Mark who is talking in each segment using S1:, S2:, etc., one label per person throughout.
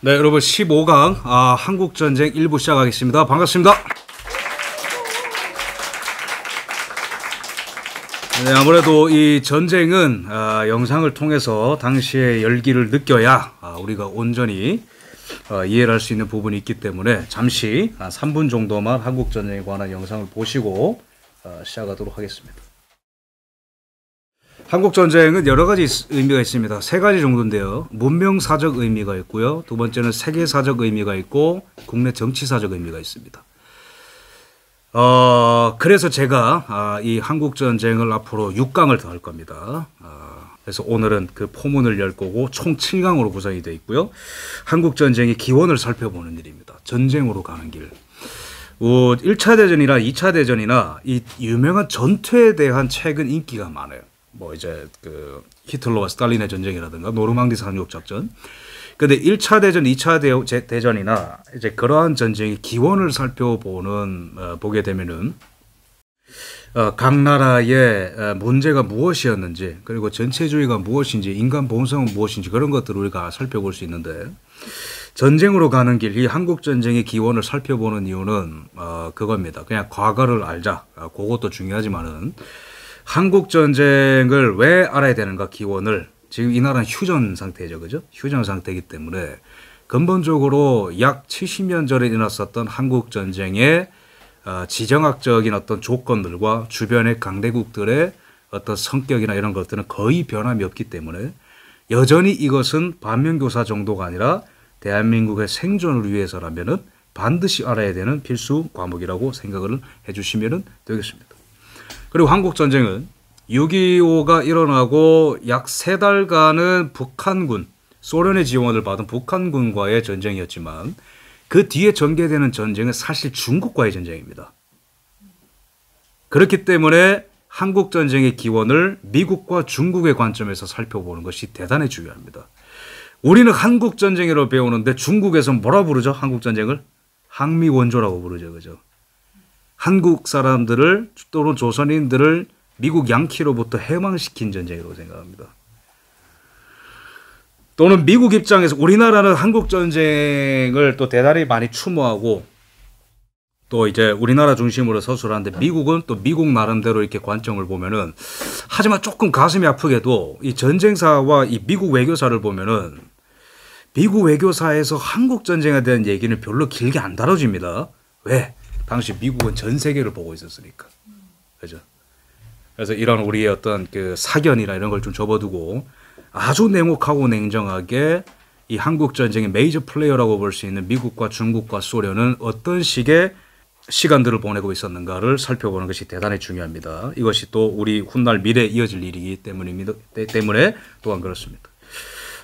S1: 네, 여러분 15강 한국전쟁 1부 시작하겠습니다. 반갑습니다. 네, 아무래도 이 전쟁은 영상을 통해서 당시의 열기를 느껴야 우리가 온전히 이해를 할 수 있는 부분이 있기 때문에 잠시 한 3분 정도만 한국전쟁에 관한 영상을 보시고 시작하도록 하겠습니다. 한국전쟁은 여러 가지 의미가 있습니다. 세 가지 정도인데요. 문명사적 의미가 있고요. 두 번째는 세계사적 의미가 있고 국내 정치사적 의미가 있습니다. 그래서 제가 이 한국전쟁을 앞으로 6강을 더 할 겁니다. 그래서 오늘은 그 포문을 열 거고 총 7강으로 구성이 되어 있고요. 한국전쟁의 기원을 살펴보는 일입니다. 전쟁으로 가는 길. 1차 대전이나 2차 대전이나 이 유명한 전투에 대한 책은 인기가 많아요. 뭐 이제 그 히틀러와 스탈린의 전쟁이라든가 노르망디 상륙 작전. 근데 1차 대전, 2차 대전이나 이제 그러한 전쟁의 기원을 살펴보는 보게 되면은 각 나라의 문제가 무엇이었는지, 그리고 전체주의가 무엇인지, 인간 본성은 무엇인지, 그런 것들을 우리가 살펴볼 수 있는데, 전쟁으로 가는 길, 이 한국전쟁의 기원을 살펴보는 이유는 그겁니다. 그냥 과거를 알자. 그것도 중요하지만은 한국전쟁을 왜 알아야 되는가, 기원을. 지금 이 나라는 휴전 상태죠. 그죠? 휴전 상태이기 때문에 근본적으로 약 70년 전에 일어났었던 한국전쟁의 지정학적인 어떤 조건들과 주변의 강대국들의 어떤 성격이나 이런 것들은 거의 변함이 없기 때문에 여전히 이것은 반면교사 정도가 아니라 대한민국의 생존을 위해서라면은 반드시 알아야 되는 필수 과목이라고 생각을 해주시면 되겠습니다. 그리고 한국전쟁은 6.25가 일어나고 약 3달간은 북한군, 소련의 지원을 받은 북한군과의 전쟁이었지만 그 뒤에 전개되는 전쟁은 사실 중국과의 전쟁입니다. 그렇기 때문에 한국전쟁의 기원을 미국과 중국의 관점에서 살펴보는 것이 대단히 중요합니다. 우리는 한국전쟁이라고 배우는데 중국에서 뭐라 부르죠? 한국전쟁을? 항미원조라고 부르죠. 그죠? 한국 사람들을 또는 조선인들을 미국 양키로부터 해방시킨 전쟁이라고 생각합니다. 또는 미국 입장에서 우리나라는 한국전쟁을 또 대단히 많이 추모하고 또 이제 우리나라 중심으로 서술하는데 미국은 또 미국 나름대로 이렇게 관점을 보면은, 하지만 조금 가슴이 아프게도 이 전쟁사와 이 미국 외교사를 보면은 미국 외교사에서 한국전쟁에 대한 얘기는 별로 길게 안 다뤄집니다. 왜? 당시 미국은 전 세계를 보고 있었으니까. 그죠? 그래서 이런 우리의 어떤 그 사견이나 이런 걸 좀 접어두고 아주 냉혹하고 냉정하게 이 한국전쟁의 메이저 플레이어라고 볼 수 있는 미국과 중국과 소련은 어떤 식의 시간들을 보내고 있었는가를 살펴보는 것이 대단히 중요합니다. 이것이 또 우리 훗날 미래에 이어질 일이기 때문에 또한 그렇습니다.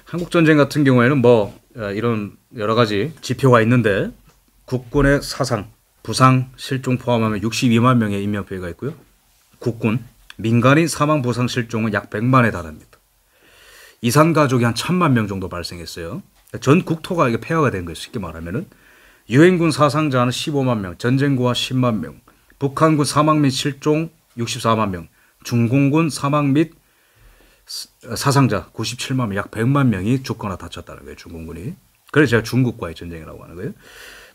S1: 한국전쟁 같은 경우에는 뭐 이런 여러 가지 지표가 있는데, 국군의 사상, 부상, 실종 포함하면 62만 명의 인명피해가 있고요. 국군, 민간인 사망, 부상, 실종은 약 100만에 달합니다. 이산가족이 한 1000만 명 정도 발생했어요. 전 국토가 이게 폐허가 된 거예요. 쉽게 말하면은. 유엔군 사상자는 15만 명, 전쟁고아 10만 명, 북한군 사망 및 실종 64만 명, 중공군 사망 및 사상자 97만 명, 약 100만 명이 죽거나 다쳤다는 거예요. 중공군이. 그래서 제가 중국과의 전쟁이라고 하는 거예요.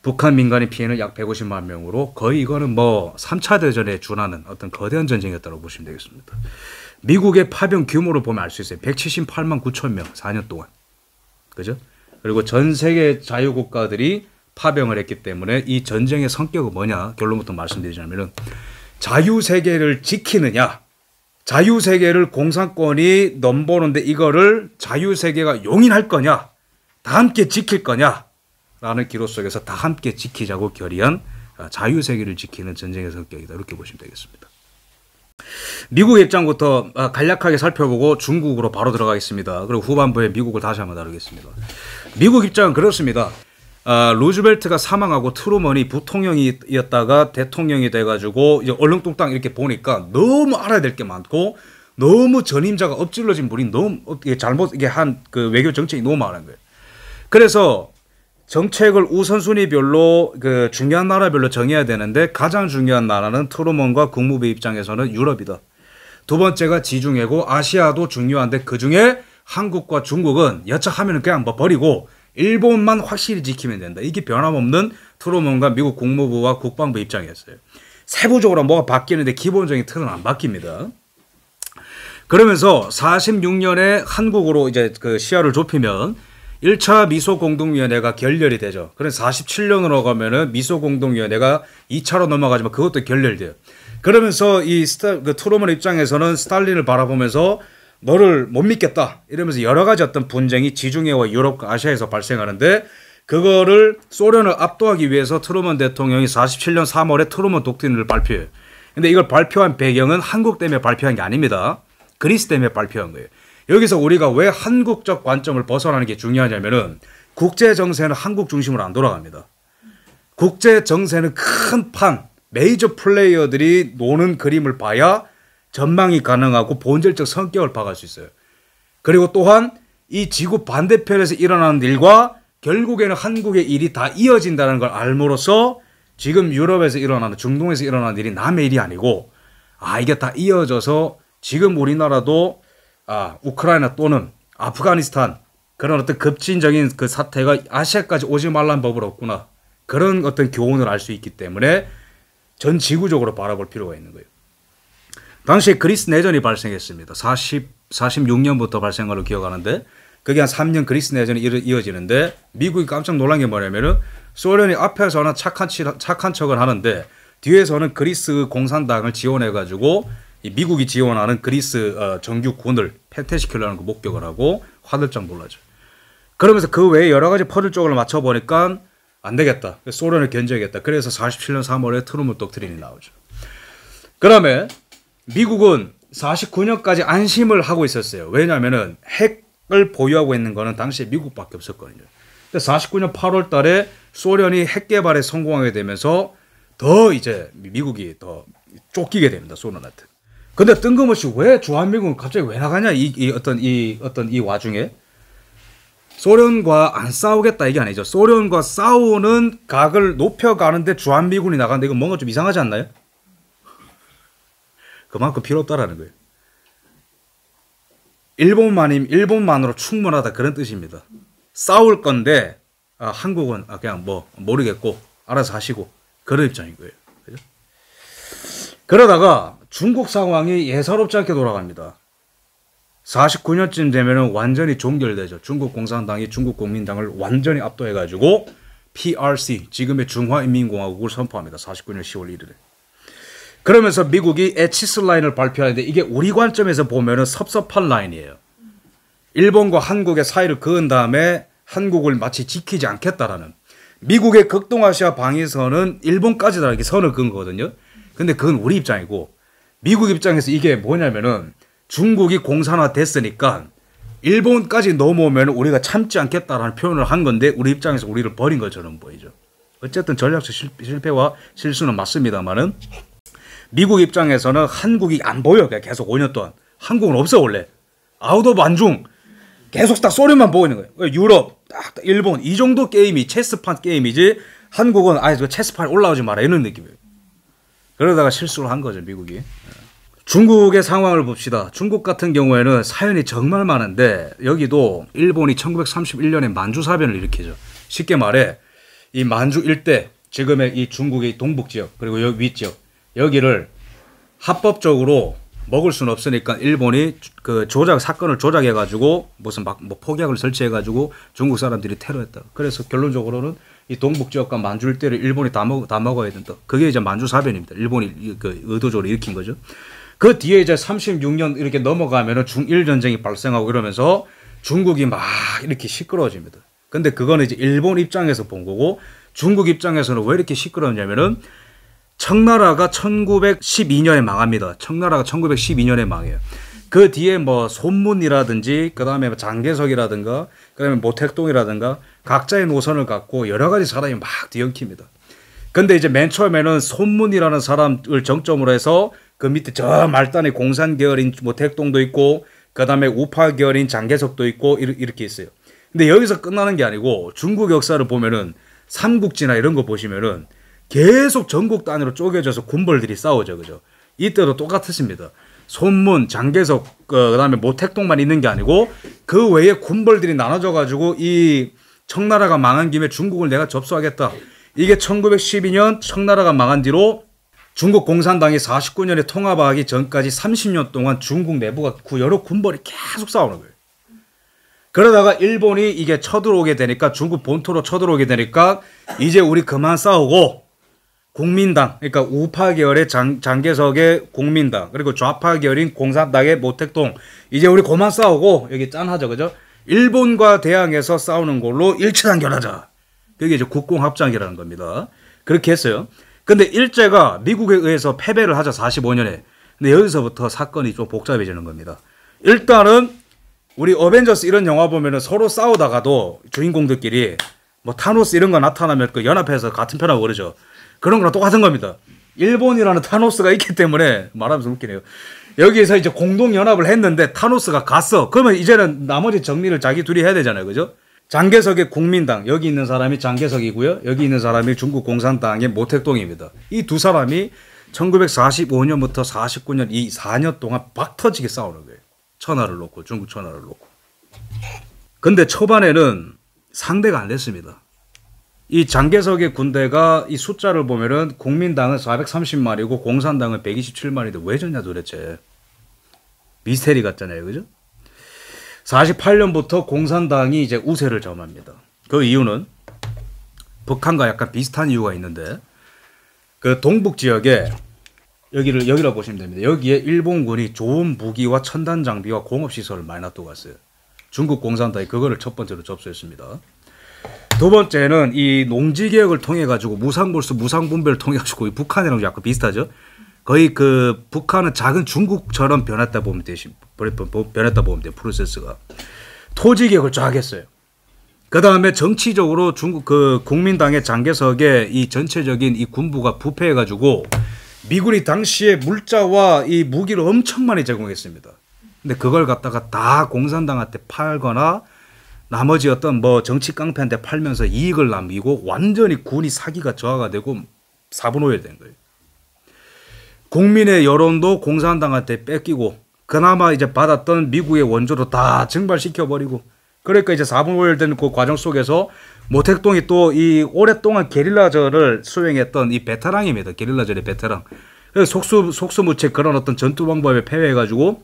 S1: 북한 민간인 피해는 약 150만 명으로 거의 이거는 뭐 3차 대전에 준하는 어떤 거대한 전쟁이었다고 보시면 되겠습니다. 미국의 파병 규모를 보면 알 수 있어요. 178만 9천 명, 4년 동안. 그죠? 그리고 전 세계 자유국가들이 파병을 했기 때문에 이 전쟁의 성격은 뭐냐? 결론부터 말씀드리자면은 자유세계를 지키느냐, 자유세계를 공산권이 넘보는데 이거를 자유세계가 용인할 거냐, 다 함께 지킬 거냐 라는 기로 속에서 다 함께 지키자고 결의한 자유세계를 지키는 전쟁의 성격이다. 이렇게 보시면 되겠습니다. 미국 입장부터 간략하게 살펴보고 중국으로 바로 들어가겠습니다. 그리고 후반부에 미국을 다시 한번 다루겠습니다. 미국 입장은 그렇습니다. 루즈벨트가 사망하고 트루먼이 부통령이었다가 대통령이 돼가지고 이제 얼렁뚱땅 이렇게 보니까 너무 알아야 될 게 많고 너무 전임자가 엎질러진 분이 너무 잘못 이게 한 그 외교 정책이 너무 많은 거예요. 그래서 정책을 우선순위별로 그 중요한 나라별로 정해야 되는데 가장 중요한 나라는 트루먼과 국무부 입장에서는 유럽이다. 두 번째가 지중해고 아시아도 중요한데 그중에 한국과 중국은 여차하면 그냥 뭐 버리고 일본만 확실히 지키면 된다. 이게 변함없는 트루먼과 미국 국무부와 국방부 입장이었어요. 세부적으로 뭐가 바뀌는데 기본적인 틀은 안 바뀝니다. 그러면서 46년에 한국으로 이제 그 시야를 좁히면 1차 미소공동위원회가 결렬이 되죠. 그래서 47년으로 가면은 미소공동위원회가 2차로 넘어가지만 그것도 결렬돼요. 그러면서 그 트루먼 입장에서는 스탈린을 바라보면서 너를 못 믿겠다 이러면서 여러 가지 어떤 분쟁이 지중해와 유럽과 아시아에서 발생하는데 그거를 소련을 압도하기 위해서 트루먼 대통령이 47년 3월에 트루먼 독트린을 발표해요. 근데 이걸 발표한 배경은 한국 때문에 발표한 게 아닙니다. 그리스 때문에 발표한 거예요. 여기서 우리가 왜 한국적 관점을 벗어나는 게 중요하냐면은 국제 정세는 한국 중심으로 안 돌아갑니다. 국제 정세는 큰 판, 메이저 플레이어들이 노는 그림을 봐야 전망이 가능하고 본질적 성격을 파악할 수 있어요. 그리고 또한 이 지구 반대편에서 일어나는 일과 결국에는 한국의 일이 다 이어진다는 걸 알므로써 지금 유럽에서 일어나는 중동에서 일어나는 일이 남의 일이 아니고 이게 다 이어져서 지금 우리나라도 우크라이나 또는 아프가니스탄 그런 어떤 급진적인 그 사태가 아시아까지 오지 말란 법은 없구나. 그런 어떤 교훈을 알 수 있기 때문에 전 지구적으로 바라볼 필요가 있는 거예요. 당시에 그리스 내전이 발생했습니다. 46년부터 발생한 걸로 기억하는데 그게 한 3년 그리스 내전이 이어지는데 미국이 깜짝 놀란 게 뭐냐면은 소련이 앞에서는 착한 척을 하는데 뒤에서는 그리스 공산당을 지원해가지고 미국이 지원하는 그리스 정규군을 패퇴시키려는 거 목격을 하고 화들짝 놀라죠. 그러면서 그 외에 여러 가지 퍼즐쪽을 맞춰보니까 안 되겠다. 소련을 견제하겠다. 그래서 47년 3월에 트루먼 독트린이 나오죠. 그다음에 미국은 49년까지 안심을 하고 있었어요. 왜냐하면은 핵을 보유하고 있는 거는 당시에 미국밖에 없었거든요. 49년 8월 달에 소련이 핵 개발에 성공하게 되면서 더 이제 미국이 더 쫓기게 됩니다. 소련한테. 근데 뜬금없이 왜 주한미군은 갑자기 왜 나가냐? 이 와중에 소련과 안 싸우겠다 이게 아니죠. 소련과 싸우는 각을 높여가는데 주한미군이 나가는데 이거 뭔가 좀 이상하지 않나요? 그만큼 필요 없다라는 거예요. 일본만으로 충분하다 그런 뜻입니다. 싸울 건데 한국은 그냥 뭐 모르겠고 알아서 하시고 그런 입장인 거예요. 그죠? 그러다가 중국 상황이 예사롭지 않게 돌아갑니다. 49년쯤 되면 완전히 종결되죠. 중국 공산당이 중국 국민당을 완전히 압도해가지고 PRC, 지금의 중화인민공화국을 선포합니다. 49년 10월 1일에. 그러면서 미국이 에치스 라인을 발표하는데 이게 우리 관점에서 보면은 섭섭한 라인이에요. 일본과 한국의 사이를 그은 다음에 한국을 마치 지키지 않겠다라는. 미국의 극동아시아 방위선은 일본까지다 이렇게 선을 그은 거거든요. 근데 그건 우리 입장이고 미국 입장에서 이게 뭐냐면은 중국이 공산화 됐으니까 일본까지 넘어오면 우리가 참지 않겠다라는 표현을 한 건데 우리 입장에서 우리를 버린 것처럼 보이죠. 어쨌든 전략적 실패와 실수는 맞습니다만은 미국 입장에서는 한국이 안 보여. 계속 5년 동안. 한국은 없어 원래. 아웃 오브 안중. 계속 딱 소련만 보고 있는 거예요. 유럽, 딱 일본 이 정도 게임이 체스판 게임이지 한국은 저 체스판 올라오지 마라 이런 느낌이에요. 그러다가 실수를 한 거죠 미국이. 중국의 상황을 봅시다. 중국 같은 경우에는 사연이 정말 많은데 여기도 일본이 1931년에 만주사변을 일으키죠. 쉽게 말해 이 만주 일대 지금의 이 중국의 동북지역 그리고 여기 윗지역 여기를 합법적으로 먹을 수는 없으니까 일본이 그 사건을 조작해가지고 무슨 뭐 폭약을 설치해가지고 중국 사람들이 테러했다. 그래서 결론적으로는 이 동북 지역과 만주 일대를 일본이 다 먹어야 된다. 그게 이제 만주사변입니다. 일본이 그 의도적으로 일으킨 거죠. 그 뒤에 이제 36년 이렇게 넘어가면은 중일 전쟁이 발생하고 이러면서 중국이 막 이렇게 시끄러워집니다. 근데 그거는 이제 일본 입장에서 본 거고 중국 입장에서는 왜 이렇게 시끄러웠냐면은 청나라가 1912년에 망합니다. 청나라가 1912년에 망해요. 그 뒤에 뭐 손문이라든지 그다음에 장개석이라든가 그다음에 모택동이라든가 각자의 노선을 갖고 여러 가지 사람이 막 뒤엉킵니다. 근데 이제 맨 처음에는 손문이라는 사람을 정점으로 해서 그 밑에 저 말단에 공산 계열인 모택동도 있고 그다음에 우파 계열인 장개석도 있고 이렇게 있어요. 근데 여기서 끝나는 게 아니고 중국 역사를 보면은 삼국지나 이런 거 보시면은 계속 전국 단위로 쪼개져서 군벌들이 싸우죠. 그죠? 이때도 똑같았습니다. 손문, 장개석, 그다음에 모택동만 있는 게 아니고 그 외에 군벌들이 나눠져 가지고 이 청나라가 망한 김에 중국을 내가 접수하겠다. 이게 1912년 청나라가 망한 뒤로 중국 공산당이 49년에 통합하기 전까지 30년 동안 중국 내부가 여러 군벌이 계속 싸우는 거예요. 그러다가 일본이 이게 쳐들어오게 되니까, 중국 본토로 쳐들어오게 되니까 이제 우리 그만 싸우고 국민당, 그러니까 우파 계열의 장개석의 국민당, 그리고 좌파 계열인 공산당의 모택동, 이제 우리 그만 싸우고 여기 짠하죠, 그죠? 일본과 대항해서 싸우는 걸로 일치단결하자. 그게 이제 국공합작이라는 겁니다. 그렇게 했어요. 근데 일제가 미국에 의해서 패배를 하죠, 45년에. 근데 여기서부터 사건이 좀 복잡해지는 겁니다. 일단은 우리 어벤져스 이런 영화 보면은 서로 싸우다가도 주인공들끼리 뭐 타노스 이런 거 나타나면 그 연합해서 같은 편하고 그러죠. 그런 거랑 똑같은 겁니다. 일본이라는 타노스가 있기 때문에 말하면서 웃기네요. 여기에서 이제 공동연합을 했는데 타노스가 갔어. 그러면 이제는 나머지 정리를 자기 둘이 해야 되잖아요. 그죠? 장개석의 국민당, 여기 있는 사람이 장개석이고요. 여기 있는 사람이 중국 공산당의 모택동입니다. 이 두 사람이 1945년부터 49년 이 4년 동안 박 터지게 싸우는 거예요. 천하를 놓고, 중국 천하를 놓고. 근데 초반에는 상대가 안 됐습니다. 이 장개석의 군대가 이 숫자를 보면은 국민당은 430마리고 공산당은 127마리인데 왜 졌냐 도대체. 미스테리 같잖아요. 그죠? 48년부터 공산당이 이제 우세를 점합니다. 그 이유는 북한과 약간 비슷한 이유가 있는데, 그 동북 지역에 여기라고 보시면 됩니다. 여기에 일본군이 좋은 무기와 첨단 장비와 공업시설을 많이 놔두고 갔어요. 중국 공산당이 그거를 첫 번째로 접수했습니다. 두 번째는 이 농지개혁을 통해 가지고 무상볼수 무상분배를 통해 가지고 북한이랑 약간 비슷하죠. 거의 그 북한은 작은 중국처럼 변했다 보면 돼요. 프로세스가. 토지개혁을 쫙 했어요. 그 다음에 정치적으로 중국 그 국민당의 장개석의 이 전체적인 이 군부가 부패해 가지고 미군이 당시에 물자와 이 무기를 엄청 많이 제공했습니다. 근데 그걸 갖다가 다 공산당한테 팔거나 나머지 어떤 뭐 정치 깡패한테 팔면서 이익을 남기고 완전히 군이 사기가 저하가 되고 4분 5일 된 거예요. 국민의 여론도 공산당한테 뺏기고 그나마 이제 받았던 미국의 원조도 다 증발시켜버리고, 그러니까 이제 4분 5일 된 그 과정 속에서 모택동이 또 이 오랫동안 게릴라전을 수행했던 이 베테랑입니다. 게릴라전의 베테랑. 그래서 속수무책 그런 어떤 전투 방법에 패배해가지고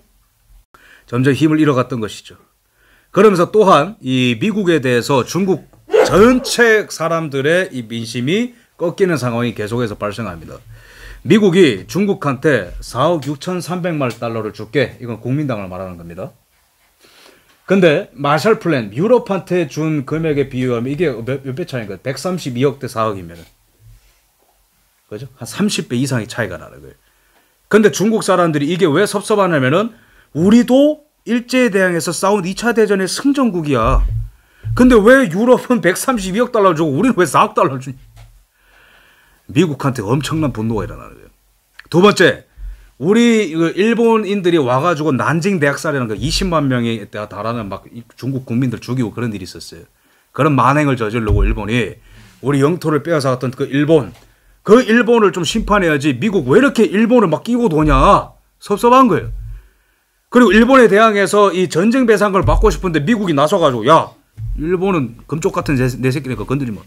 S1: 점점 힘을 잃어갔던 것이죠. 그러면서 또한 이 미국에 대해서 중국 전체 사람들의 이 민심이 꺾이는 상황이 계속해서 발생합니다. 미국이 중국한테 4억 6,300만 달러를 줄게. 이건 국민당을 말하는 겁니다. 근데 마셜 플랜, 유럽한테 준 금액에 비유하면 이게 몇 배 차이인가? 132억 대 4억이면 그죠? 한 30배 이상의 차이가 나는 거예요. 근데 중국 사람들이 이게 왜 섭섭하냐면은 우리도 일제에 대항해서 싸운 2차 대전의 승전국이야. 근데 왜 유럽은 132억 달러를 주고 우리는 왜 4억 달러를 주냐? 미국한테 엄청난 분노가 일어나는 거예요. 두 번째, 우리 일본인들이 와가지고 난징 대학살이라는 거 20만 명에 달하는 막 중국 국민들 죽이고 그런 일이 있었어요. 그런 만행을 저지르고 일본이 우리 영토를 빼앗아갔던 그 일본을 좀 심판해야지. 미국 왜 이렇게 일본을 막 끼고 도냐? 섭섭한 거예요. 그리고 일본에 대항해서 이 전쟁 배상금을 받고 싶은데 미국이 나서가지고 야, 일본은 금쪽 같은 내 새끼니까 건드리면.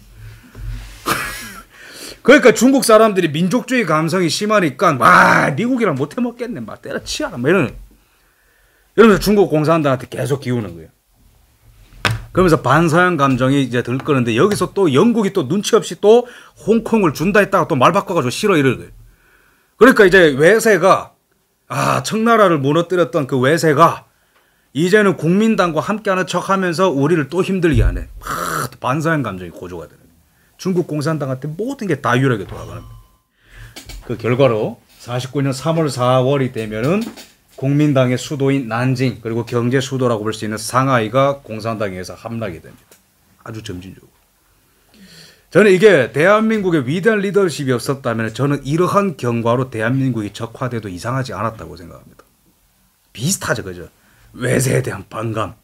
S1: 그러니까 중국 사람들이 민족주의 감성이 심하니까 와, 미국이랑 못해 먹겠네, 막 때려치워라, 뭐 이러면서 중국 공산당한테 계속 기우는 거예요. 그러면서 반서양 감정이 이제 들끓는데 여기서 또 영국이 또 눈치 없이 또 홍콩을 준다 했다가 또 말 바꿔가지고 싫어 이러는 거예요. 그러니까 이제 외세가 청나라를 무너뜨렸던 그 외세가 이제는 국민당과 함께하는 척하면서 우리를 또 힘들게 하네. 반서양 감정이 고조가 되는 거예요. 중국 공산당한테 모든 게 다 유력에 돌아가는 거예요. 그 결과로 49년 3월 4월이 되면은 국민당의 수도인 난징 그리고 경제 수도라고 볼 수 있는 상하이가 공산당에 의해서 함락이 됩니다. 아주 점진적으로. 저는 이게 대한민국의 위대한 리더십이 없었다면 저는 이러한 경과로 대한민국이 적화돼도 이상하지 않았다고 생각합니다. 비슷하죠, 그죠? 외세에 대한 반감,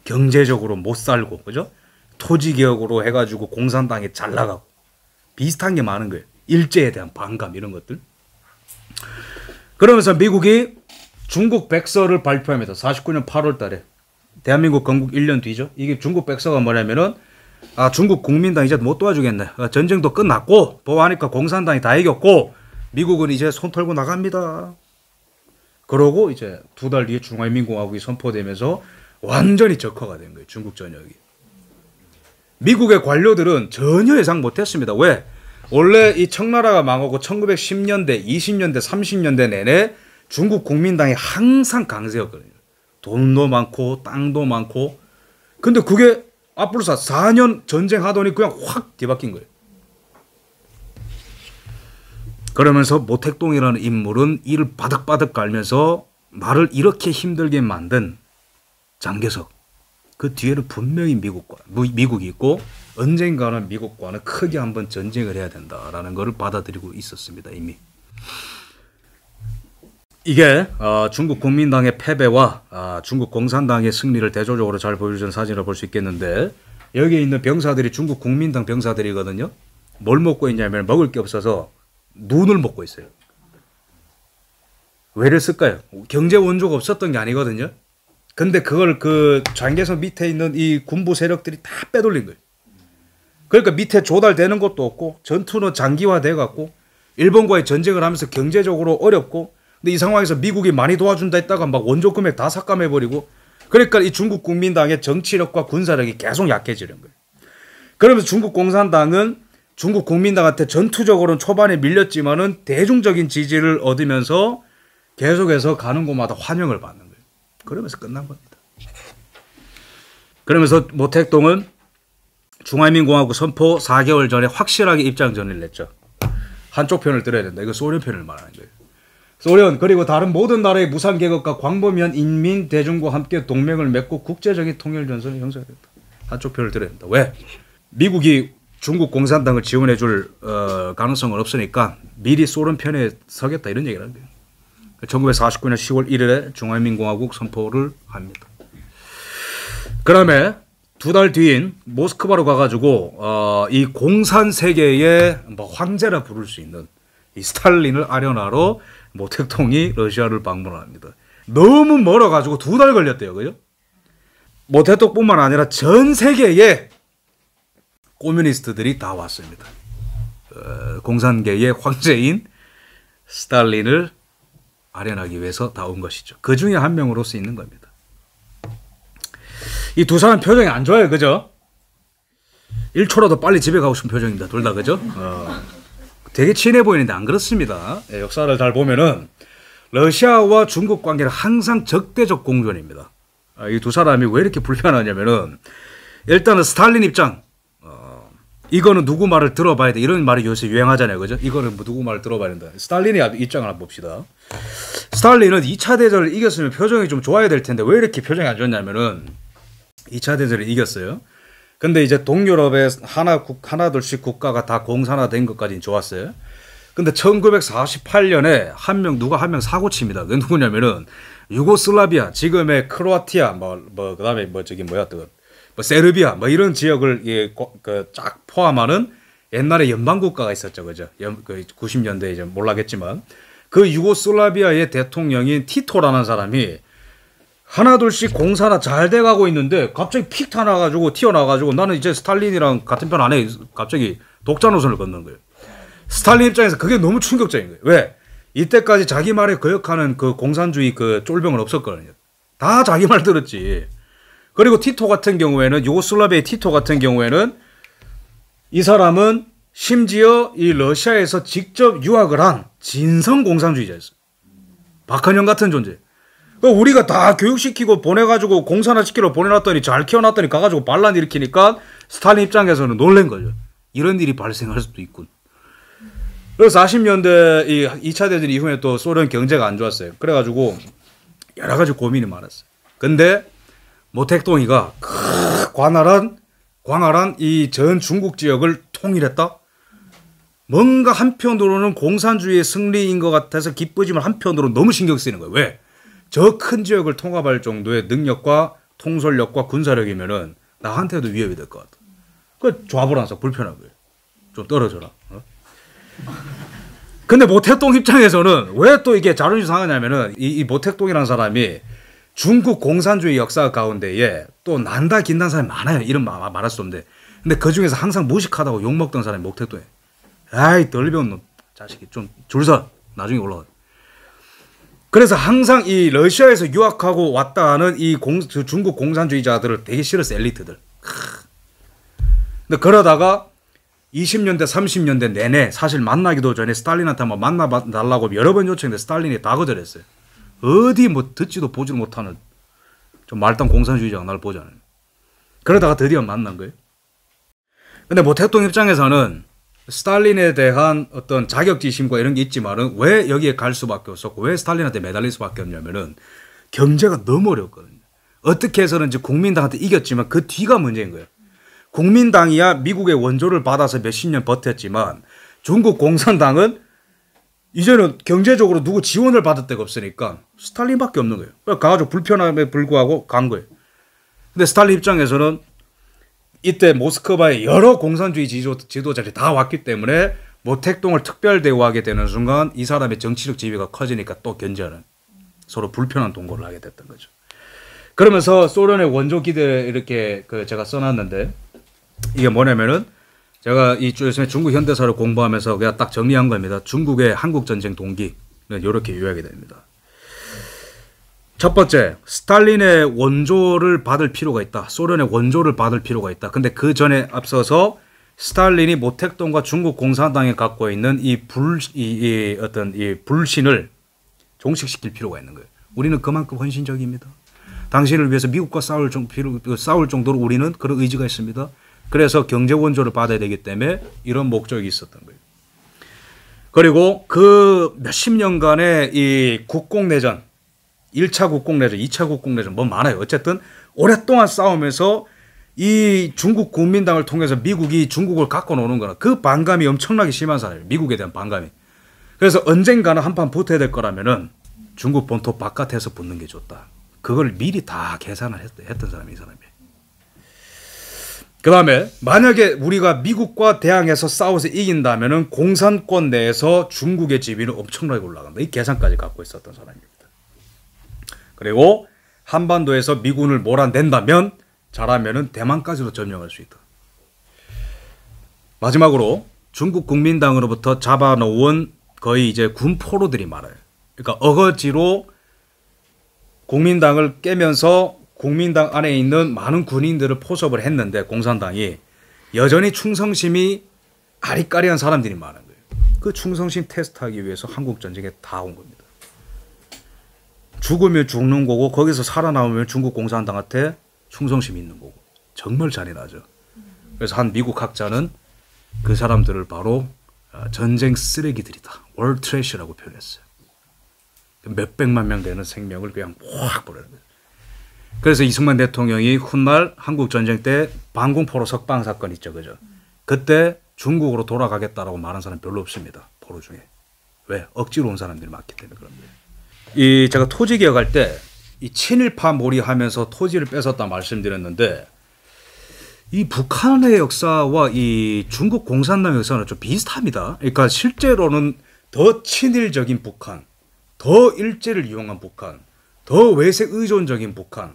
S1: 경제적으로 못 살고, 그죠? 토지개혁으로 해가지고 공산당에 잘 나가고 비슷한 게 많은 거예요. 일제에 대한 반감 이런 것들. 그러면서 미국이 중국 백서를 발표합니다. 49년 8월 달에. 대한민국 건국 1년 뒤죠. 이게 중국 백서가 뭐냐면은 아, 중국 국민당 이제 못 도와주겠네. 전쟁도 끝났고 보아하니까 공산당이 다 이겼고 미국은 이제 손 털고 나갑니다. 그러고 이제 2달 뒤에 중화인민공화국이 선포되면서 완전히 적화가 된 거예요. 중국 전역이. 미국의 관료들은 전혀 예상 못했습니다. 왜? 원래 이 청나라가 망하고 1910년대, 20년대, 30년대 내내 중국 국민당이 항상 강세였거든요. 돈도 많고 땅도 많고. 근데 그게 앞으로 4년 전쟁하더니 그냥 확 뒤바뀐 거예요. 그러면서 모택동이라는 인물은 이를 바득바득 갈면서 나를 이렇게 힘들게 만든 장개석. 그 뒤에는 분명히 미국이 있고 언젠가는 미국과는 크게 한번 전쟁을 해야 된다라는 것을 받아들이고 있었습니다. 이미. 이게 중국 국민당의 패배와 중국 공산당의 승리를 대조적으로 잘 보여주는 사진을 볼 수 있겠는데 여기에 있는 병사들이 중국 국민당 병사들이거든요. 뭘 먹고 있냐면 먹을 게 없어서 눈을 먹고 있어요. 왜 이랬을까요? 경제 원조가 없었던 게 아니거든요. 근데 그걸 그 장개석 밑에 있는 이 군부 세력들이 다 빼돌린 거예요. 그러니까 밑에 조달되는 것도 없고 전투는 장기화돼 갖고 일본과의 전쟁을 하면서 경제적으로 어렵고 근데 이 상황에서 미국이 많이 도와준다 했다가 막 원조 금액 다 삭감해버리고 그러니까 이 중국 국민당의 정치력과 군사력이 계속 약해지는 거예요. 그러면서 중국 공산당은 중국 국민당한테 전투적으로는 초반에 밀렸지만은 대중적인 지지를 얻으면서 계속해서 가는 곳마다 환영을 받는 거예요. 그러면서 끝난 겁니다. 그러면서 모택동은 중화인민공화국 선포 4개월 전에 확실하게 입장 전을 냈죠. 한쪽 편을 들어야 된다. 이거 소련 편을 말하는 거예요. 소련 그리고 다른 모든 나라의 무산계급과 광범위한 인민대중과 함께 동맹을 맺고 국제적인 통일전선을 형성해야 된다. 한쪽 편을 들어야 된다. 왜? 미국이 중국 공산당을 지원해 줄 가능성은 없으니까 미리 소련 편에 서겠다 이런 얘기를 하는 거예요. 1949년 10월 1일에 중화인민공화국 선포를 합니다. 그 다음에 2달 뒤인 모스크바로 가가지고 이 공산 세계의 뭐 황제라 부를 수 있는 이 스탈린을 아련하러 모택동이 러시아를 방문합니다. 너무 멀어가지고 2달 걸렸대요. 그죠? 모택동뿐만 아니라 전 세계에 코뮤니스트들이 다 왔습니다. 공산계의 황제인 스탈린을 아련하기 위해서 다 온 것이죠. 그 중에 한 명으로서 있는 겁니다. 이 두 사람 표정이 안 좋아요. 그죠? 1초라도 빨리 집에 가고 싶은 표정입니다. 둘 다. 그죠? 되게 친해 보이는데 안 그렇습니다. 역사를 잘 보면은 러시아와 중국 관계는 항상 적대적 공존입니다. 이 두 사람이 왜 이렇게 불편하냐면은 일단은 스탈린 입장 이거는 누구 말을 들어봐야 돼. 이런 말이 요새 유행하잖아요. 그죠? 이거는 뭐 누구 말을 들어봐야 된다. 스탈린의 입장을 한번 봅시다. 스탈린은 2차 대전을 이겼으면 표정이 좀 좋아야 될 텐데 왜 이렇게 표정이 안 좋냐면은 2차 대전을 이겼어요. 근데 이제 동유럽의 하나둘씩 국가가 다 공산화된 것까지는 좋았어요. 근데 1948년에 누가 한 명 사고 칩니다. 그게 누구냐면은 유고슬라비아, 지금의 크로아티아, 그 다음에 세르비아, 이런 지역을 쫙 포함하는 옛날에 연방국가가 있었죠. 그죠? 90년대 이제 몰라겠지만 그 유고슬라비아의 대통령인 티토라는 사람이 하나둘씩 공사나 잘 돼가고 있는데 갑자기 픽 튀어나와가지고 나는 이제 스탈린이랑 같은 편 안에 갑자기 독자 노선을 걷는 거예요. 스탈린 입장에서 그게 너무 충격적인 거예요. 왜? 이때까지 자기 말에 거역하는 그 공산주의 그 쫄병은 없었거든요. 다 자기 말 들었지. 그리고 티토 같은 경우에는 유고슬라비아의 티토 같은 경우에는 이 사람은 심지어 이 러시아에서 직접 유학을 한 진성 공산주의자였어요. 박헌영 같은 존재. 우리가 다 교육시키고 보내가지고 공산화시키러 보내놨더니 잘 키워놨더니 가가지고 반란 일으키니까 스탈린 입장에서는 놀란 거죠. 이런 일이 발생할 수도 있군. 그래서 40년대 이 2차 대전 이후에 또 소련 경제가 안 좋았어요. 그래가지고 여러 가지 고민이 많았어요. 근데 모택동이가 광활한 이 전 중국 지역을 통일했다? 뭔가 한편으로는 공산주의의 승리인 것 같아서 기쁘지만 한편으로는 너무 신경 쓰이는 거예요. 왜? 저 큰 지역을 통합할 정도의 능력과 통솔력과 군사력이면은 나한테도 위협이 될 것 같아. 그 조합을 해서 불편한 거예요. 좀 떨어져라. 근데 모택동 입장에서는 왜 또 이게 자존심 상하냐면은 이 모택동이라는 사람이 중국 공산주의 역사 가운데에 또 난다 긴다는 사람이 많아요. 이름 말할 수 없는데 근데 그 중에서 항상 무식하다고 욕먹던 사람이 목택동에. 아이 덜 배운 놈 자식이 좀 줄 서 나중에 올라가. 그래서 항상 이 러시아에서 유학하고 왔다 하는 이 중국 공산주의자들을 되게 싫었어, 엘리트들. 근데 그러다가 20년대 30년대 내내 사실 만나기도 전에 스탈린한테 한번 만나달라고 여러 번 요청했는데 스탈린이 다 거절했어요. 어디 뭐 듣지도 보지도 못하는 좀 말단 공산주의자가 날 보잖아요. 그러다가 드디어 만난 거예요. 근데 뭐 대통령 입장에서는 스탈린에 대한 어떤 자격지심과 이런 게 있지만은 왜 여기에 갈 수밖에 없었고 왜 스탈린한테 매달릴 수밖에 없냐면은 경제가 너무 어렵거든요. 어떻게 해서는지 국민당한테 이겼지만 그 뒤가 문제인 거예요. 국민당이야 미국의 원조를 받아서 몇십 년 버텼지만 중국 공산당은 이제는 경제적으로 누구 지원을 받을 데가 없으니까 스탈린밖에 없는 거예요. 가가지고 불편함에 불구하고 간 거예요. 근데 스탈린 입장에서는 이때 모스크바에 여러 공산주의 지도자들이 다 왔기 때문에 모택동을 특별 대우하게 되는 순간 이 사람의 정치적 지위가 커지니까 또 견제하는 서로 불편한 동거를 하게 됐던 거죠. 그러면서 소련의 원조 기대 이렇게 제가 써놨는데 이게 뭐냐면은 제가 요즘에 중국 현대사를 공부하면서 그냥 딱 정리한 겁니다. 중국의 한국전쟁 동기는 이렇게 요약이 됩니다. 첫 번째, 스탈린의 원조를 받을 필요가 있다. 소련의 원조를 받을 필요가 있다. 근데 그 전에 앞서서 스탈린이 모택동과 중국 공산당이 갖고 있는 이 불신을 종식시킬 필요가 있는 거예요. 우리는 그만큼 헌신적입니다. 당신을 위해서 미국과 싸울 정도로 우리는 그런 의지가 있습니다. 그래서 경제 원조를 받아야 되기 때문에 이런 목적이 있었던 거예요. 그리고 그 몇십 년간의 이 국공내전, 1차 국공내전, 2차 국공내전 뭐 많아요. 어쨌든 오랫동안 싸우면서 이 중국 국민당을 통해서 미국이 중국을 갖고 노는 거라 그 반감이 엄청나게 심한 사람이에요. 미국에 대한 반감이. 그래서 언젠가는 한판 붙어야 될 거라면은 중국 본토 바깥에서 붙는 게 좋다. 그걸 미리 다 계산을 했던 사람이 이 사람이에요. 그 다음에 만약에 우리가 미국과 대항해서 싸워서 이긴다면은 공산권 내에서 중국의 지위는 엄청나게 올라간다. 이 계산까지 갖고 있었던 사람입니다. 그리고 한반도에서 미군을 몰아낸다면 잘하면은 대만까지도 점령할 수 있다. 마지막으로 중국 국민당으로부터 잡아놓은 거의 이제 군포로들이 많아요. 그러니까 어거지로 국민당을 깨면서 국민당 안에 있는 많은 군인들을 포섭을 했는데 공산당이 여전히 충성심이 아리까리한 사람들이 많은 거예요. 그 충성심 테스트하기 위해서 한국전쟁에 다 온 겁니다. 죽으면 죽는 거고 거기서 살아남으면 중국 공산당한테 충성심이 있는 거고 정말 잔인하죠. 그래서 한 미국 학자는 그 사람들을 바로 전쟁 쓰레기들이다. 월 트래시라고 표현했어요. 몇백만 명 되는 생명을 그냥 확 버리는 거예요. 그래서 이승만 대통령이 훗날 한국전쟁 때 방공포로 석방 사건 있죠. 그죠? 그때 중국으로 돌아가겠다라고 말한 사람 별로 없습니다. 포로 중에. 왜? 억지로 온 사람들이 많기 때문에 그런 거예요. 제가 토지 개혁할 때 이 친일파 몰이하면서 토지를 뺏었다 말씀드렸는데 이 북한의 역사와 이 중국 공산당 역사는 좀 비슷합니다. 그러니까 실제로는 더 친일적인 북한, 더 일제를 이용한 북한, 더 외세 의존적인 북한.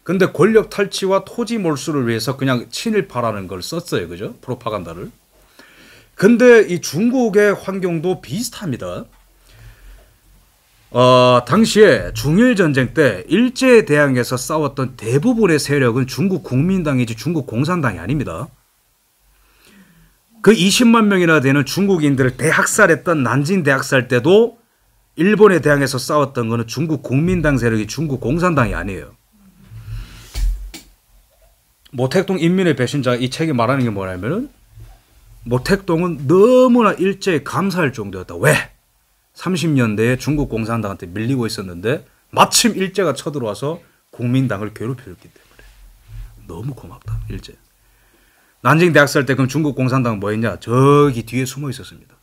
S1: 근데 권력 탈취와 토지 몰수를 위해서 그냥 친일파라는 걸 썼어요. 그죠? 프로파간다를. 근데 이 중국의 환경도 비슷합니다. 당시에 중일전쟁 때 일제에 대항해서 싸웠던 대부분의 세력은 중국 국민당이지 중국 공산당이 아닙니다. 그 20만 명이나 되는 중국인들을 대학살했던 난징 대학살 때도 일본에 대항해서 싸웠던 거는 중국 국민당 세력이 중국 공산당이 아니에요. 모택동 인민의 배신자 이 책이 말하는 게 뭐냐면은 모택동은 너무나 일제에 감사할 정도였다. 왜? 30년대에 중국 공산당한테 밀리고 있었는데 마침 일제가 쳐들어와서 국민당을 괴롭혀줬기 때문에 너무 고맙다. 일제. 난징 대학살 때 그럼 중국 공산당은 뭐 했냐? 저기 뒤에 숨어 있었습니다.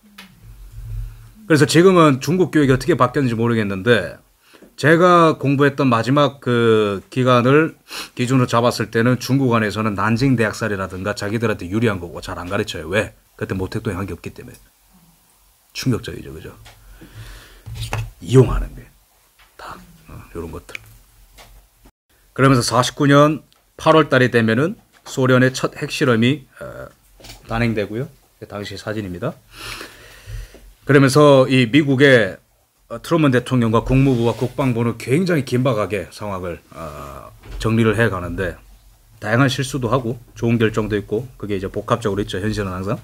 S1: 그래서 지금은 중국 교육이 어떻게 바뀌었는지 모르겠는데 제가 공부했던 마지막 그 기간을 기준으로 잡았을 때는 중국 안에서는 난징 대학살이라든가 자기들한테 유리한 거고 잘 안 가르쳐요. 왜? 그때 모택동이 한 게 없기 때문에. 충격적이죠. 그죠? 이용하는 게 다 이런 것들. 그러면서 49년 8월 달이 되면은 소련의 첫 핵실험이 단행되고요. 당시 사진입니다. 그러면서 이 미국의 트루먼 대통령과 국무부와 국방부는 굉장히 긴박하게 상황을 정리를 해가는데 다양한 실수도 하고 좋은 결정도 있고 그게 이제 복합적으로 있죠. 현실은 항상.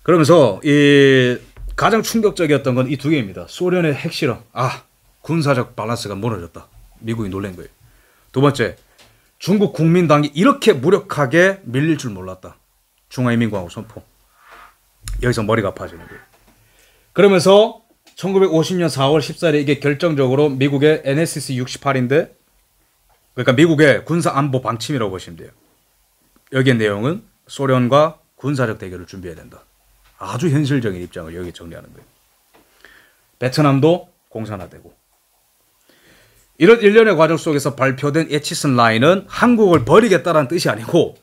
S1: 그러면서 이 가장 충격적이었던 건 이 두 개입니다. 소련의 핵실험. 군사적 밸런스가 무너졌다. 미국이 놀란 거예요. 두 번째, 중국 국민당이 이렇게 무력하게 밀릴 줄 몰랐다. 중화인민공화국 선포. 여기서 머리가 아파지는 거예요. 그러면서 1950년 4월 14일에 이게 결정적으로 미국의 NSC 68인데 그러니까 미국의 군사안보 방침이라고 보시면 돼요. 여기의 내용은 소련과 군사적 대결을 준비해야 된다. 아주 현실적인 입장을 여기 정리하는 거예요. 베트남도 공산화되고 이런 일련의 과정 속에서 발표된 에치슨 라인은 한국을 버리겠다는 뜻이 아니고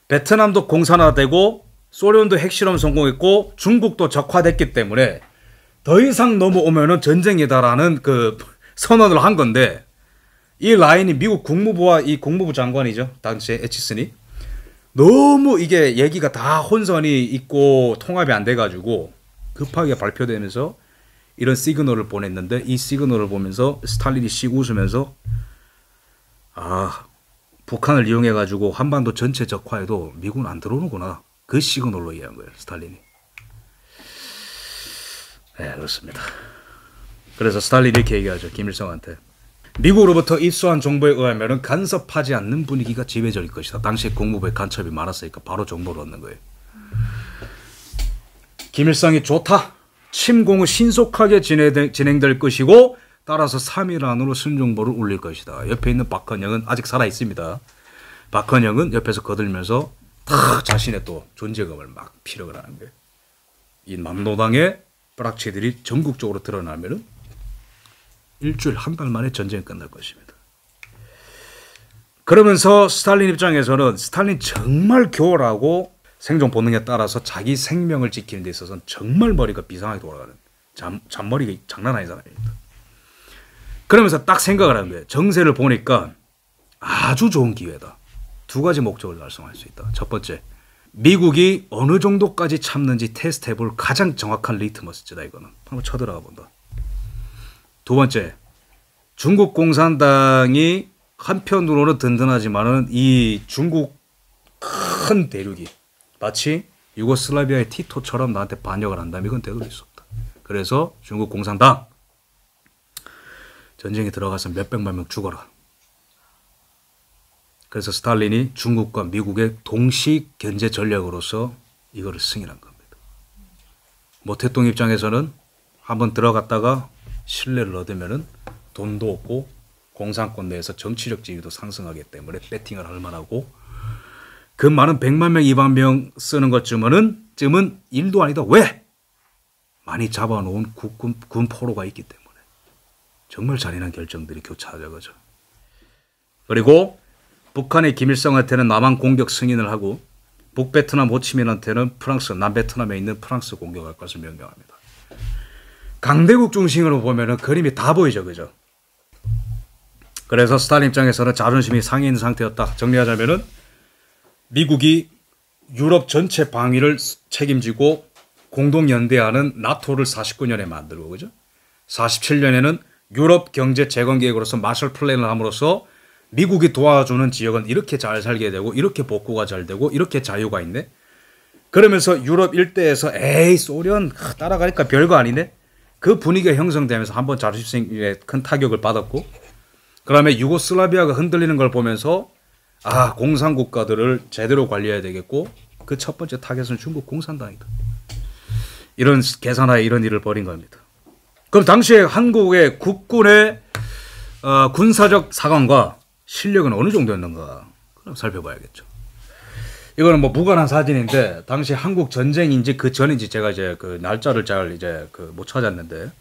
S1: 베트남도 공산화되고 소련도 핵실험 성공했고 중국도 적화됐기 때문에 더 이상 넘어오면은 전쟁이다라는 그 선언을 한 건데 이 라인이 미국 국무부와 이 국무부 장관이죠. 당시에 에치슨이 너무 이게 얘기가 다 혼선이 있고 통합이 안 돼가지고 급하게 발표되면서 이런 시그널을 보냈는데 이 시그널을 보면서 스탈린이 씩 웃으면서 북한을 이용해가지고 한반도 전체 적화에도 미국은 안 들어오는구나. 그 시그널로 이해한 거예요. 스탈린이. 네, 그렇습니다. 그래서 스탈린이 이렇게 얘기하죠. 김일성한테. 미국으로부터 입수한 정보에 의하면 간섭하지 않는 분위기가 지배적일 것이다. 당시에 국무부에 간첩이 많았으니까 바로 정보를 얻는 거예요. 김일성이 좋다. 침공은 신속하게 진행될 것이고 따라서 3일 안으로 순정보를 올릴 것이다. 옆에 있는 박헌영은 아직 살아있습니다. 박헌영은 옆에서 거들면서 다 자신의 또 존재감을 막 피력을 하는 거예요. 이 남노당의 뿌락치들이 전국적으로 드러나면 일주일 한 달 만에 전쟁이 끝날 것입니다. 그러면서 스탈린 입장에서는 스탈린 정말 교활하고 생존 본능에 따라서 자기 생명을 지키는 데 있어서는 정말 머리가 비상하게 돌아가는 잔머리가 장난 아닌 사람입니다. 그러면서 딱 생각을 하는 거예요. 정세를 보니까 아주 좋은 기회다. 두 가지 목적을 달성할 수 있다. 첫 번째, 미국이 어느 정도까지 참는지 테스트해볼 가장 정확한 리트머스지다. 이거는 한번 쳐들어가 본다. 두 번째, 중국 공산당이 한편으로는 든든하지만은 이 중국 큰 대륙이 마치 유고슬라비아의 티토처럼 나한테 반역을 한다면 이건 되돌릴 수 없다. 그래서 중국 공산당 전쟁에 들어가서 몇백만 명 죽어라. 그래서 스탈린이 중국과 미국의 동시 견제 전략으로서 이거를 승인한 겁니다. 모태동 입장에서는 한번 들어갔다가 신뢰를 얻으면은 돈도 없고 공산권 내에서 정치적 지위도 상승하기 때문에 배팅을 할 만하고 그 많은 100만 명, 2만 명 쓰는 것쯤은 일도 아니다. 왜? 많이 잡아놓은 군 포로가 있기 때문에. 정말 잔인한 결정들이 교차하죠. 그죠? 그리고 북한의 김일성한테는 남한 공격 승인을 하고 북베트남 호치민한테는 프랑스, 남베트남에 있는 프랑스 공격할 것을 명령합니다. 강대국 중심으로 보면은 그림이 다 보이죠. 그죠? 그래서 스탈린 입장에서는 자존심이 상해 있는 상태였다. 정리하자면은 미국이 유럽 전체 방위를 책임지고 공동연대하는 나토를 49년에 만들고, 그죠? 47년에는 유럽 경제 재건 계획으로서 마셜 플랜을 함으로써 미국이 도와주는 지역은 이렇게 잘 살게 되고 이렇게 복구가 잘 되고 이렇게 자유가 있네. 그러면서 유럽 일대에서 에이 소련 따라가니까 별거 아니네. 그 분위기가 형성되면서 한번 자존심에 큰 타격을 받았고 그 다음에 유고슬라비아가 흔들리는 걸 보면서 공산국가들을 제대로 관리해야 되겠고 그 첫 번째 타겟은 중국 공산당이다. 이런 계산하에 이런 일을 벌인 겁니다. 그럼 당시에 한국의 국군의 군사적 사관과 실력은 어느 정도였는가? 그럼 살펴봐야겠죠. 이거는 뭐 무관한 사진인데 당시 한국 전쟁인지 그 전인지 제가 이제 그 날짜를 잘 이제 못 찾았는데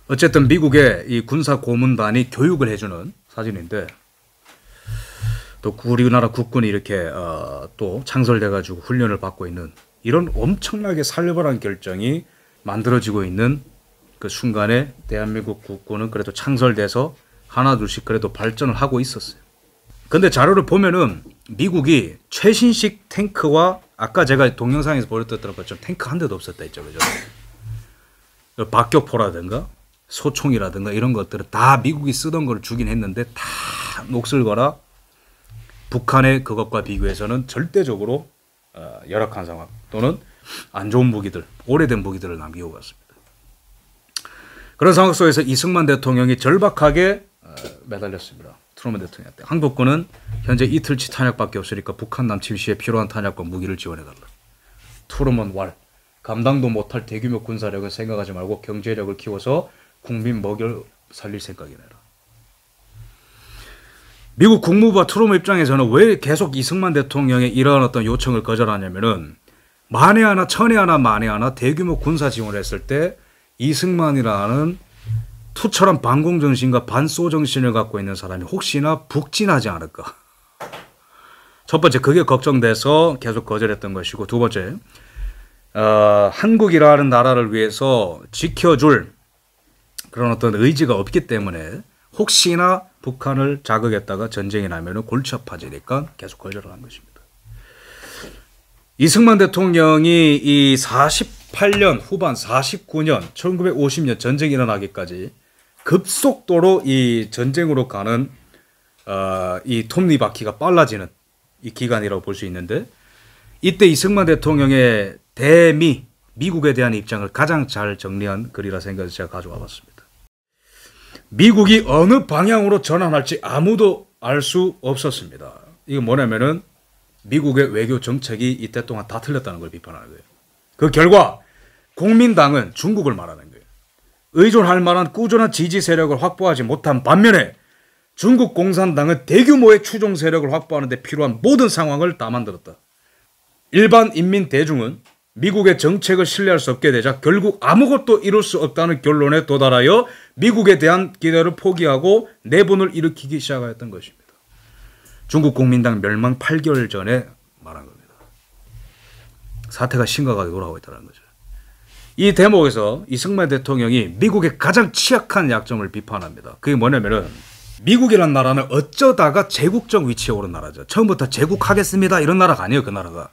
S1: 어쨌든 미국의 이 군사 고문단이 교육을 해주는 사진인데 또 우리나라 국군이 이렇게 또 창설돼가지고 훈련을 받고 있는 이런 엄청나게 살벌한 결정이 만들어지고 있는 그 순간에 대한민국 국군은 그래도 창설돼서 하나 둘씩 그래도 발전을 하고 있었어요. 근데 자료를 보면은 미국이 최신식 탱크와 아까 제가 동영상에서 보여드렸던 것처럼 탱크 한 대도 없었다 했죠. 그죠? 박격포라든가 소총이라든가 이런 것들은 다 미국이 쓰던 걸 주긴 했는데 다 몫을 걸어 북한의 그것과 비교해서는 절대적으로 열악한 상황 또는 안 좋은 무기들, 오래된 무기들을 남기고 갔습니다. 그런 상황 속에서 이승만 대통령이 절박하게 매달렸습니다. 트루먼 대통령한테. 한국군은 현재 이틀치 탄약밖에 없으니까 북한 남침 시에 필요한 탄약과 무기를 지원해달라. 트루먼 왈. 감당도 못할 대규모 군사력을 생각하지 말고 경제력을 키워서 국민 먹여 살릴 생각이내라. 미국 국무부와 트루먼 입장에서는 왜 계속 이승만 대통령의 이러한 어떤 요청을 거절하냐면은 만에 하나 천에 하나 만에 하나 대규모 군사 지원을 했을 때 이승만이라는 투철한 반공정신과 반소정신을 갖고 있는 사람이 혹시나 북진하지 않을까. 첫 번째 그게 걱정돼서 계속 거절했던 것이고 두 번째 한국이라는 나라를 위해서 지켜줄 그런 어떤 의지가 없기 때문에 혹시나 북한을 자극했다가 전쟁이 나면 골치 아파지니까 계속 거절을 한 것입니다. 이승만 대통령이 이 48년 후반 49년 1950년 전쟁이 일어나기까지 급속도로 이 전쟁으로 가는 이 톱니바퀴가 빨라지는 이 기간이라고 볼 수 있는데 이때 이승만 대통령의 미국에 대한 입장을 가장 잘 정리한 글이라 생각해서 제가 가져와 봤습니다. 미국이 어느 방향으로 전환할지 아무도 알 수 없었습니다. 이게 뭐냐면은 미국의 외교 정책이 이때 동안 다 틀렸다는 걸 비판하는 거예요. 그 결과 국민당은 중국을 말하는 거예요. 의존할 만한 꾸준한 지지 세력을 확보하지 못한 반면에 중국 공산당은 대규모의 추종 세력을 확보하는 데 필요한 모든 상황을 다 만들었다. 일반 인민 대중은 미국의 정책을 신뢰할 수 없게 되자 결국 아무것도 이룰 수 없다는 결론에 도달하여 미국에 대한 기대를 포기하고 내분을 일으키기 시작하였던 것입니다. 중국 국민당 멸망 8개월 전에 말한 겁니다. 사태가 심각하게 돌아가고 있다는 거죠. 이 대목에서 이승만 대통령이 미국의 가장 취약한 약점을 비판합니다. 그게 뭐냐면은 미국이란 나라는 어쩌다가 제국적 위치에 오른 나라죠. 처음부터 제국하겠습니다 이런 나라가 아니에요. 그 나라가.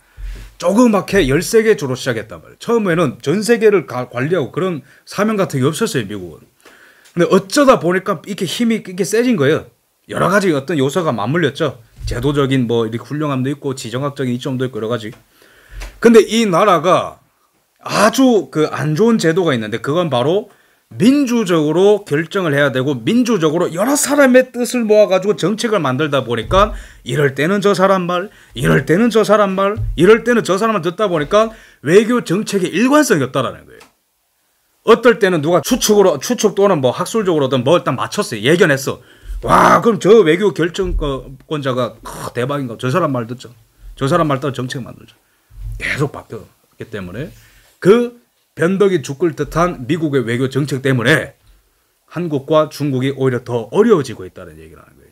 S1: 조그맣게 13개 주로 시작했단 말이에요. 처음에는 전 세계를 관리하고 그런 사명 같은 게 없었어요. 미국은. 근데 어쩌다 보니까 이렇게 힘이 이렇게 세진 거예요. 여러 가지 어떤 요소가 맞물렸죠. 제도적인 뭐 이렇게 훌륭함도 있고 지정학적인 이점도 있고 여러 가지. 근데 이 나라가 아주 그 안 좋은 제도가 있는데 그건 바로 민주적으로 결정을 해야 되고 민주적으로 여러 사람의 뜻을 모아가지고 정책을 만들다 보니까 이럴 때는 저 사람 말, 이럴 때는 저 사람 말, 이럴 때는 저 사람을 듣다 보니까 외교 정책에 일관성이 없다라는 거예요. 어떨 때는 누가 추측 또는 뭐 학술적으로든 뭐 일단 맞췄어요. 예견했어. 와 그럼 저 외교 결정권자가 대박인가. 저 사람 말 듣죠. 저 사람 말 따라 정책 만들죠. 계속 바뀌었기 때문에 그 변덕이 죽을 듯한 미국의 외교 정책 때문에 한국과 중국이 오히려 더 어려워지고 있다는 얘기를 하는 거예요.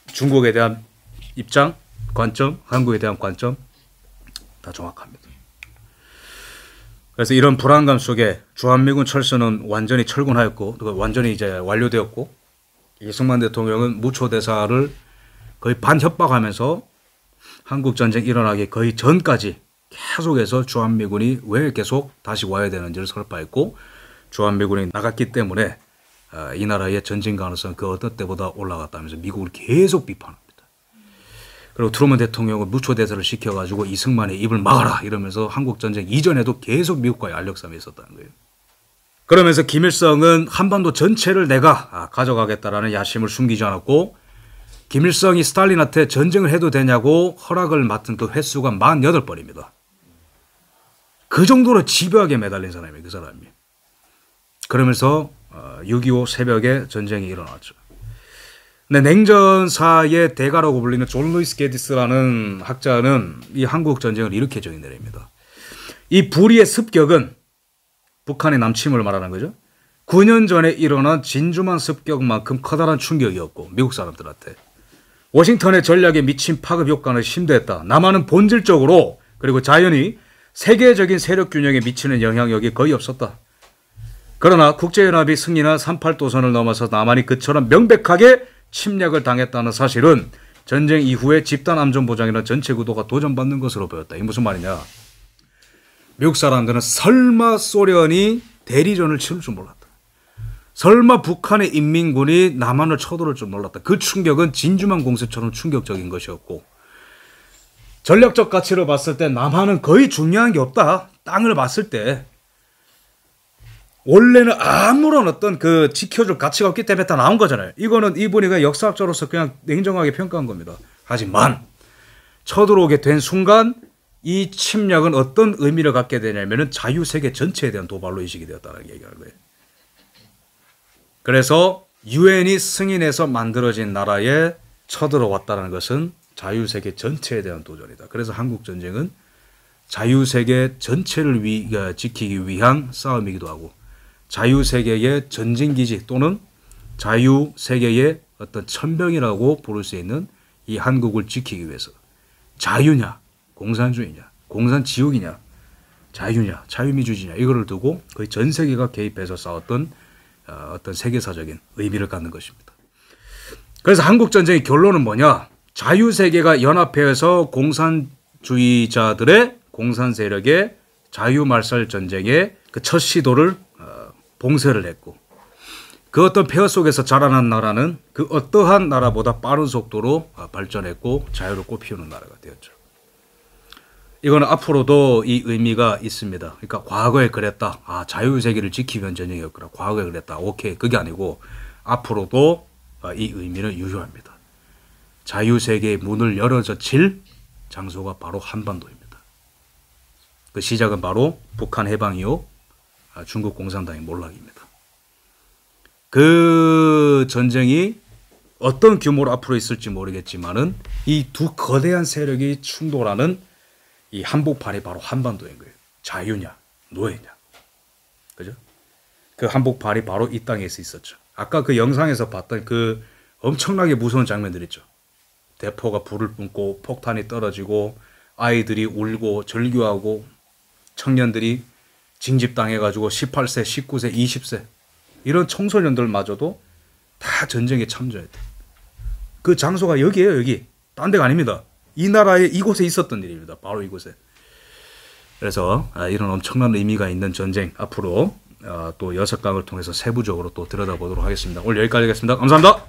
S1: 중국에 대한 입장, 관점, 한국에 대한 관점 다 정확합니다. 그래서 이런 불안감 속에 주한미군 철수는 완전히 철군하였고 완전히 이제 완료되었고 이승만 대통령은 무초대사를 거의 반협박하면서 한국전쟁 일어나기 거의 전까지 계속해서 주한미군이 왜 계속 다시 와야 되는지를 설파했고 주한미군이 나갔기 때문에 이 나라의 전쟁 가능성은 그 어떤 때보다 올라갔다면서 미국을 계속 비판합니다. 그리고 트루먼 대통령을 무초대사를 시켜가지고 이승만의 입을 막아라 이러면서 한국전쟁 이전에도 계속 미국과의 알력싸움이 있었다는 거예요. 그러면서 김일성은 한반도 전체를 내가 가져가겠다라는 야심을 숨기지 않았고 김일성이 스탈린한테 전쟁을 해도 되냐고 허락을 맡은 그 횟수가 48번입니다. 그 정도로 집요하게 매달린 사람이에요. 그 사람이. 그러면서 6.25 새벽에 전쟁이 일어났죠. 근데 냉전사의 대가라고 불리는 존 루이스 게디스라는 학자는 이 한국 전쟁을 이렇게 정의내립니다. 이 불의의 습격은 북한의 남침을 말하는 거죠. 9년 전에 일어난 진주만 습격만큼 커다란 충격이었고 미국 사람들한테 워싱턴의 전략에 미친 파급 효과는 심대했다. 남한은 본질적으로 그리고 자연히 세계적인 세력 균형에 미치는 영향력이 거의 없었다. 그러나 국제연합이 승리나 38도선을 넘어서 남한이 그처럼 명백하게 침략을 당했다는 사실은 전쟁 이후에 집단 안전 보장이나 전체 구도가 도전받는 것으로 보였다. 이게 무슨 말이냐? 미국 사람들은 설마 소련이 대리전을 치를 줄 몰랐다. 설마 북한의 인민군이 남한을 쳐들어올 줄 몰랐다. 그 충격은 진주만 공세처럼 충격적인 것이었고, 전략적 가치로 봤을 때 남한은 거의 중요한 게 없다. 땅을 봤을 때 원래는 아무런 어떤 그 지켜줄 가치가 없기 때문에 다 나온 거잖아요. 이거는 이분이 그냥 역사학자로서 그냥 냉정하게 평가한 겁니다. 하지만 쳐들어오게 된 순간 이 침략은 어떤 의미를 갖게 되냐면은 자유세계 전체에 대한 도발로 인식이 되었다는 얘기하는 거예요. 그래서 유엔이 승인해서 만들어진 나라에 쳐들어왔다는 것은 자유세계 전체에 대한 도전이다. 그래서 한국전쟁은 자유세계 전체를 지키기 위한 싸움이기도 하고, 자유세계의 전쟁기지 또는 자유세계의 어떤 천병이라고 부를 수 있는 이 한국을 지키기 위해서 자유냐, 공산주의냐, 공산지옥이냐, 자유냐, 자유민주주의냐, 이거를 두고 거의 전 세계가 개입해서 싸웠던 어떤 세계사적인 의미를 갖는 것입니다. 그래서 한국전쟁의 결론은 뭐냐? 자유세계가 연합해서 공산주의자들의 공산 세력의 자유말살 전쟁의 그 첫 시도를 봉쇄를 했고, 그 어떤 폐허 속에서 자라난 나라는 그 어떠한 나라보다 빠른 속도로 발전했고 자유를 꽃피우는 나라가 되었죠. 이거는 앞으로도 이 의미가 있습니다. 그러니까 과거에 그랬다. 자유세계를 지키기 위한 전쟁이었구나. 과거에 그랬다. 오케이. 그게 아니고 앞으로도 이 의미는 유효합니다. 자유세계의 문을 열어젖힐 장소가 바로 한반도입니다. 그 시작은 바로 북한 해방이요, 중국 공산당의 몰락입니다. 그 전쟁이 어떤 규모로 앞으로 있을지 모르겠지만은 이 두 거대한 세력이 충돌하는 이 한복판이 바로 한반도인 거예요. 자유냐, 노예냐. 그죠? 그 한복판이 바로 이 땅에서 있었죠. 아까 그 영상에서 봤던 그 엄청나게 무서운 장면들 있죠. 대포가 불을 뿜고 폭탄이 떨어지고 아이들이 울고 절규하고 청년들이 징집당해가지고 18세, 19세, 20세 이런 청소년들마저도 다 전쟁에 참전했대. 그 장소가 여기예요. 여기. 딴 데가 아닙니다. 이 나라에 이곳에 있었던 일입니다. 바로 이곳에. 그래서 이런 엄청난 의미가 있는 전쟁 앞으로 또 6강을 통해서 세부적으로 또 들여다보도록 하겠습니다. 오늘 여기까지 하겠습니다. 감사합니다.